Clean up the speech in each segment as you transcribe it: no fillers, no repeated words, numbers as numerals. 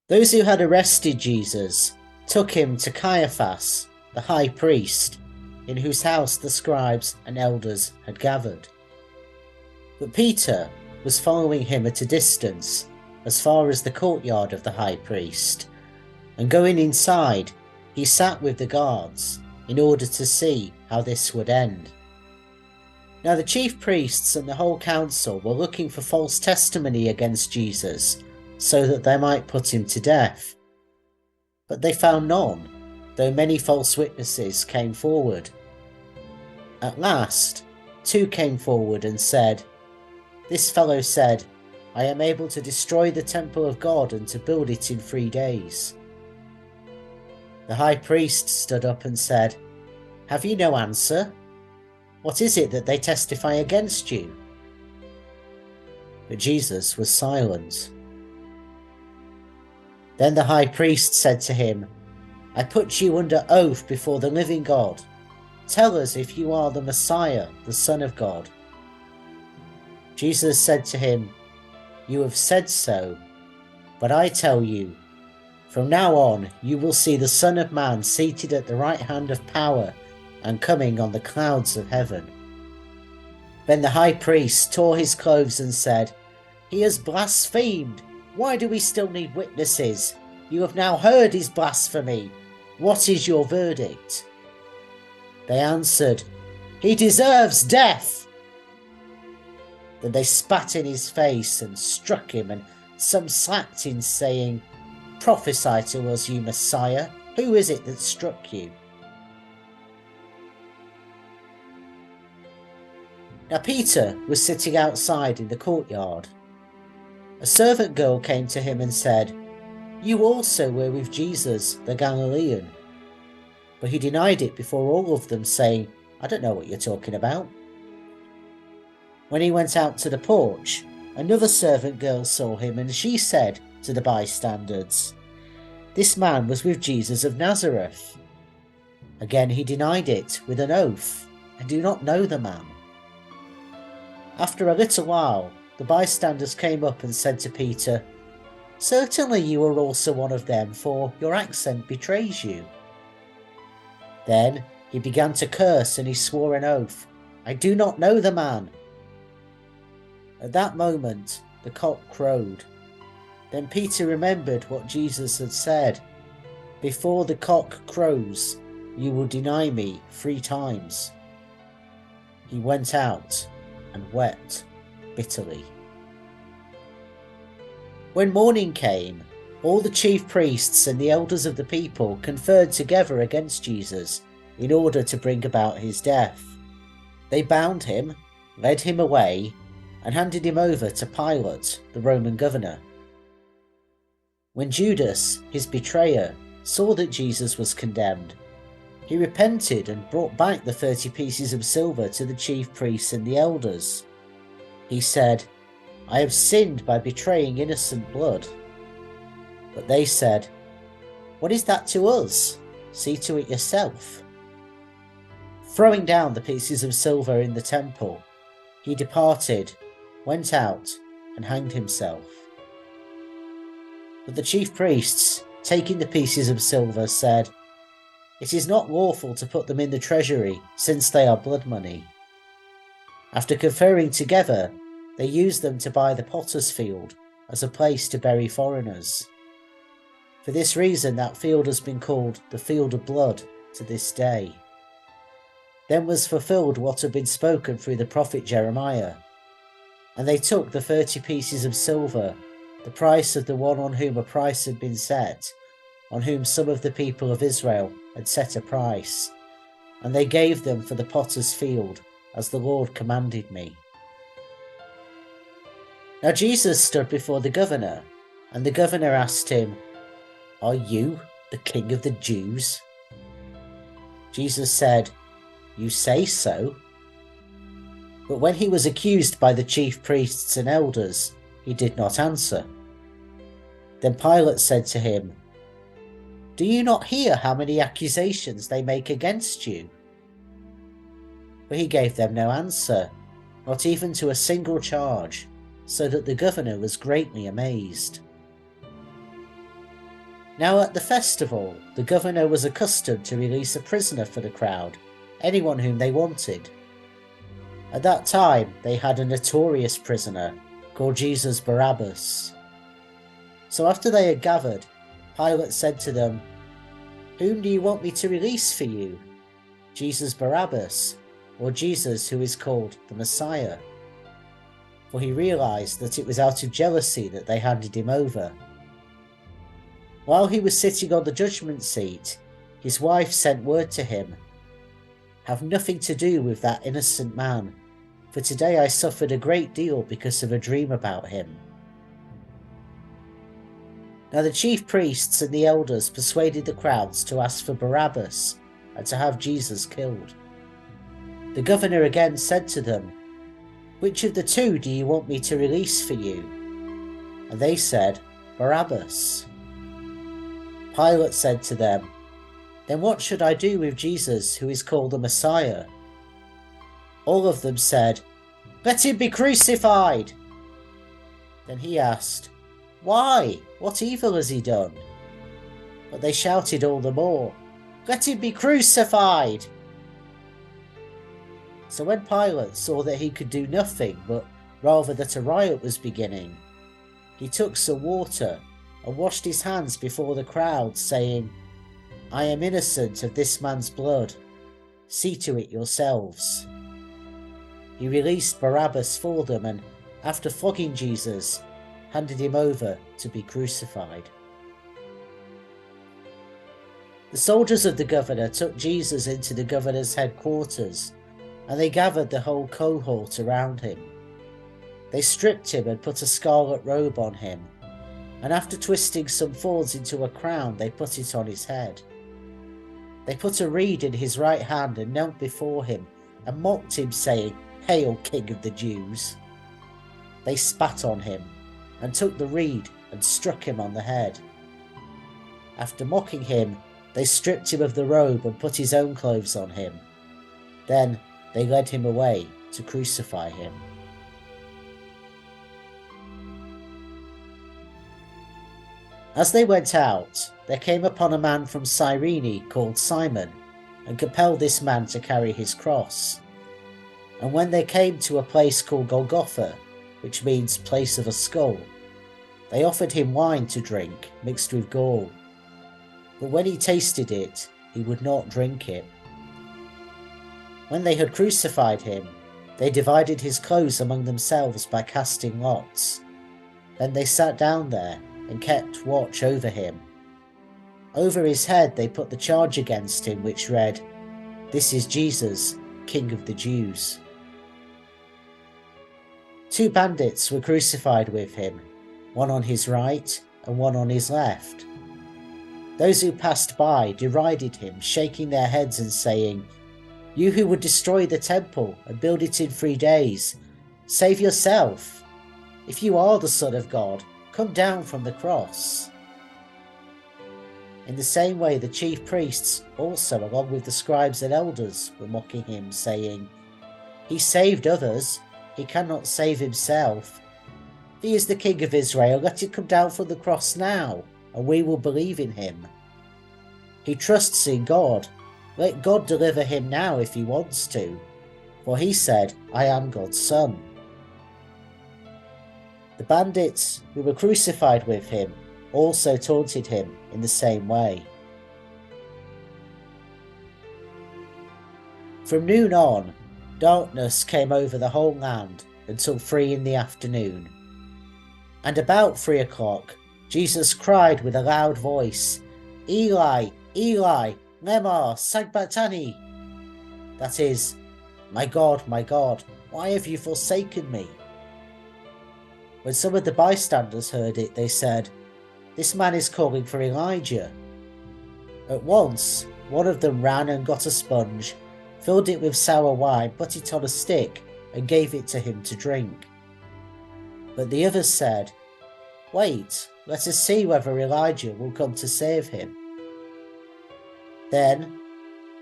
Those who had arrested Jesus took him to Caiaphas, the high priest, in whose house the scribes and elders had gathered. But Peter was following him at a distance, as far as the courtyard of the high priest, and going inside, he sat with the guards in order to see how this would end. Now the chief priests and the whole council were looking for false testimony against Jesus, so that they might put him to death. But they found none, though many false witnesses came forward. At last, two came forward and said, "This fellow said, I am able to destroy the temple of God and to build it in 3 days." The high priest stood up and said, "Have you no answer? What is it that they testify against you?" But Jesus was silent. Then the high priest said to him, "I put you under oath before the living God. Tell us if you are the Messiah, the Son of God." Jesus said to him, "You have said so, but I tell you, from now on you will see the Son of Man seated at the right hand of power and coming on the clouds of heaven." Then the high priest tore his clothes and said, "He has blasphemed. Why do we still need witnesses? You have now heard his blasphemy. What is your verdict?" They answered, "He deserves death." Then they spat in his face and struck him, and some slapped him, saying, "Prophesy to us, you Messiah. Who is it that struck you?" Now Peter was sitting outside in the courtyard. A servant girl came to him and said, "You also were with Jesus, the Galilean." But he denied it before all of them, saying, "I don't know what you're talking about." When he went out to the porch, another servant girl saw him, and she said to the bystanders, "This man was with Jesus of Nazareth." Again he denied it with an oath, "I do not know the man." After a little while, the bystanders came up and said to Peter, "Certainly you are also one of them, for your accent betrays you." Then he began to curse, and he swore an oath, "I do not know the man." At that moment the cock crowed. Then Peter remembered what Jesus had said, "Before the cock crows, you will deny me 3 times." He went out and wept bitterly. When morning came, all the chief priests and the elders of the people conferred together against Jesus in order to bring about his death. They bound him, led him away, and handed him over to Pilate, the Roman governor. When Judas, his betrayer, saw that Jesus was condemned, he repented and brought back the 30 pieces of silver to the chief priests and the elders. He said, "I have sinned by betraying innocent blood." But they said, "What is that to us? See to it yourself." Throwing down the pieces of silver in the temple, he departed, went out, and hanged himself. But the chief priests, taking the pieces of silver, said, "It is not lawful to put them in the treasury, since they are blood money." After conferring together, they used them to buy the potter's field as a place to bury foreigners. For this reason that field has been called the Field of Blood to this day. Then was fulfilled what had been spoken through the prophet Jeremiah. And they took the 30 pieces of silver, the price of the one on whom a price had been set, on whom some of the people of Israel had set a price, and they gave them for the potter's field, as the Lord commanded me. Now Jesus stood before the governor, and the governor asked him, "Are you the king of the Jews?" Jesus said, "You say so." But when he was accused by the chief priests and elders, he did not answer. Then Pilate said to him, "Do you not hear how many accusations they make against you?" But he gave them no answer, not even to a single charge, so that the governor was greatly amazed. Now at the festival, the governor was accustomed to release a prisoner for the crowd, anyone whom they wanted. At that time, they had a notorious prisoner called Jesus Barabbas. So after they had gathered, Pilate said to them, "Whom do you want me to release for you? Jesus Barabbas, or Jesus who is called the Messiah?" For he realized that it was out of jealousy that they handed him over. While he was sitting on the judgment seat, his wife sent word to him, "Have nothing to do with that innocent man, for today I suffered a great deal because of a dream about him." Now the chief priests and the elders persuaded the crowds to ask for Barabbas and to have Jesus killed. The governor again said to them, "Which of the two do you want me to release for you?" And they said, "Barabbas." Pilate said to them, "Then what should I do with Jesus who is called the Messiah?" All of them said, "Let him be crucified." Then he asked, "Why? What evil has he done?" But they shouted all the more, "Let him be crucified!" So when Pilate saw that he could do nothing, but rather that a riot was beginning, he took some water and washed his hands before the crowd, saying, "I am innocent of this man's blood. See to it yourselves." He released Barabbas for them, and after flogging Jesus, handed him over to be crucified. The soldiers of the governor took Jesus into the governor's headquarters, and they gathered the whole cohort around him. They stripped him and put a scarlet robe on him, and after twisting some thorns into a crown, they put it on his head. They put a reed in his right hand and knelt before him and mocked him, saying, "Hail, King of the Jews!" They spat on him and took the reed and struck him on the head. After mocking him, they stripped him of the robe and put his own clothes on him. Then they led him away to crucify him. As they went out, there came upon a man from Cyrene called Simon, and compelled this man to carry his cross. And when they came to a place called Golgotha, which means place of a skull, they offered him wine to drink, mixed with gall. But when he tasted it, he would not drink it. When they had crucified him, they divided his clothes among themselves by casting lots. Then they sat down there and kept watch over him. Over his head they put the charge against him, which read, "This is Jesus, King of the Jews." 2 bandits were crucified with him, one on his right and one on his left. Those who passed by derided him, shaking their heads and saying, "You who would destroy the temple and build it in 3 days, save yourself. If you are the Son of God, come down from the cross." In the same way, the chief priests also, along with the scribes and elders, were mocking him, saying, "He saved others, he cannot save himself. If he is the King of Israel, let him come down from the cross now, and we will believe in him. He trusts in God. Let God deliver him now if he wants to, for he said, 'I am God's son.'" The bandits who were crucified with him also taunted him in the same way. From noon on, darkness came over the whole land until 3 in the afternoon. And about 3 o'clock, Jesus cried with a loud voice, "Eli, Eli, lema sabachthani?" That is, my God, why have you forsaken me?" When some of the bystanders heard it, they said, "This man is calling for Elijah." At once, one of them ran and got a sponge, filled it with sour wine, put it on a stick, and gave it to him to drink. But the others said, "Wait, let us see whether Elijah will come to save him." Then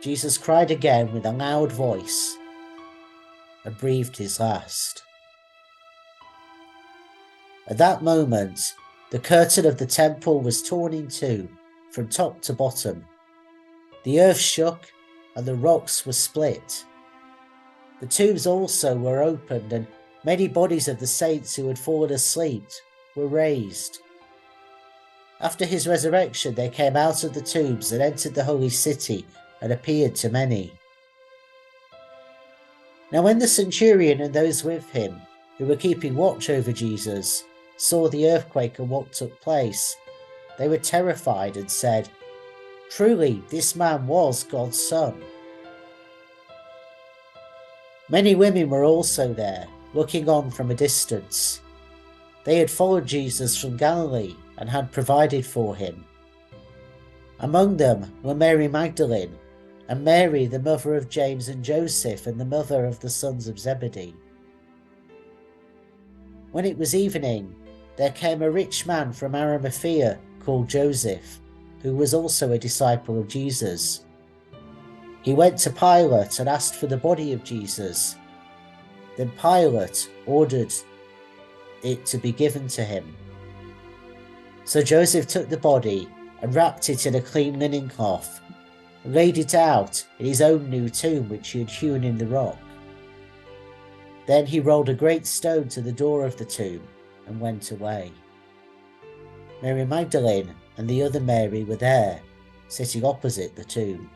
Jesus cried again with a loud voice and breathed his last. At that moment, the curtain of the temple was torn in two, from top to bottom. The earth shook and the rocks were split. The tombs also were opened, and many bodies of the saints who had fallen asleep were raised. After his resurrection, they came out of the tombs and entered the holy city and appeared to many. Now when the centurion and those with him, who were keeping watch over Jesus, saw the earthquake and what took place, they were terrified and said, "Truly, this man was God's Son." Many women were also there, looking on from a distance. They had followed Jesus from Galilee and had provided for him. Among them were Mary Magdalene, and Mary, the mother of James and Joseph, and the mother of the sons of Zebedee. When it was evening, there came a rich man from Arimathea called Joseph, who was also a disciple of Jesus. He went to Pilate and asked for the body of Jesus. Then Pilate ordered it to be given to him. So Joseph took the body and wrapped it in a clean linen cloth, and laid it out in his own new tomb which he had hewn in the rock. Then he rolled a great stone to the door of the tomb and went away. Mary Magdalene and the other Mary were there, sitting opposite the tomb.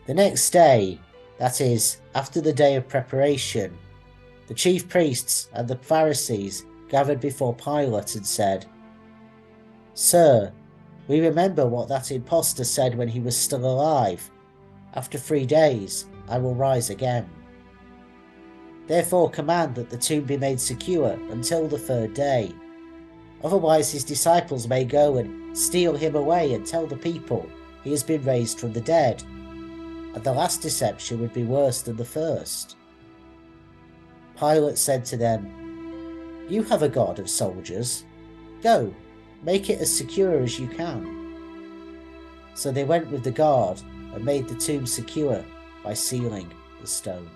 The next day, that is, after the day of preparation, the chief priests and the Pharisees gathered before Pilate and said, "Sir, we remember what that impostor said when he was still alive. After 3 days, I will rise again. Therefore command that the tomb be made secure until the 3rd day. Otherwise his disciples may go and steal him away and tell the people he has been raised from the dead. And the last deception would be worse than the first." Pilate said to them, "You have a guard of soldiers. Go, make it as secure as you can." So they went with the guard and made the tomb secure by sealing the stone.